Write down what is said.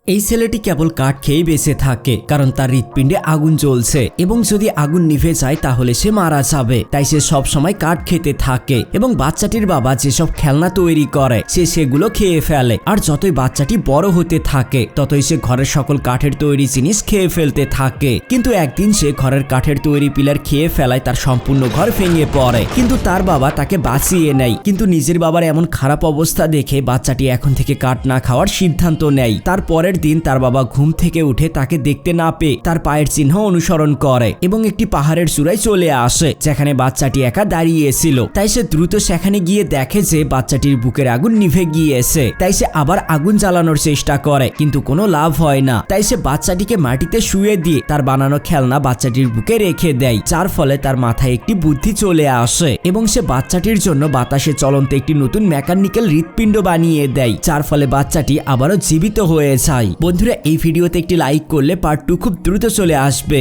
এই ছেলেটি কেবল কাঠ খেয়েই বেঁচে থাকে, কারণ তার হৃৎপিণ্ডে আগুন জ্বলছে এবং যদি আগুন নিভে যায় তাহলে সে মারা যাবে। তাই সে সব সময় কাঠ খেতে থাকে এবং বাচ্চাটির বাবা যেসব খেলনা তৈরি করে সে সেগুলো খেয়ে ফেলে। আর যতই বাচ্চাটি বড় হতে থাকে ততই সে ঘরের সকল কাঠের তৈরি জিনিস খেয়ে ফেলতে থাকে। কিন্তু একদিন সে ঘরের কাঠের তৈরি পিলার খেয়ে ফেলায় তার সম্পূর্ণ ঘর ভেঙে পড়ে, কিন্তু তার বাবা তাকে বাঁচিয়ে নেয়। কিন্তু নিজের বাবার এমন খারাপ অবস্থা দেখে বাচ্চাটি এখন থেকে কাঠ না খাওয়ার সিদ্ধান্ত নেয়। তারপরের দিন তার বাবা ঘুম থেকে উঠে তাকে দেখতে না পেয়ে তার পায়ের চিহ্ন অনুসরণ করে এবং একটি পাহাড়ের চূড়ায় চলে আসে যেখানে বাচ্চাটি একা দাঁড়িয়েছিল। তাই সে দ্রুত সেখানে গিয়ে দেখে যে বাচ্চাটির বুকের আগুন নিভে গিয়েছে। তাই সে আবার আগুন জ্বালানোর চেষ্টা করে, কিন্তু কোনো লাভ হয় না। তাই সে বাচ্চাটিকে মাটিতে শুয়ে দিয়ে তার বানানো খেলনা বাচ্চাটির বুকে রেখে দেয়, যার ফলে তার মাথায় একটি বুদ্ধি চলে আসে এবং সে বাচ্চাটির জন্য বাতাসে চলন্ত একটি নতুন মেকানিক্যাল হৃৎপিণ্ড বানিয়ে দেয়, যার ফলে বাচ্চাটি আবারও জীবিত হয়ে যায়। বন্ধুরা, এই ভিডিওতে একটি লাইক করলে পার্ট 2 খুব দ্রুত চলে আসবে।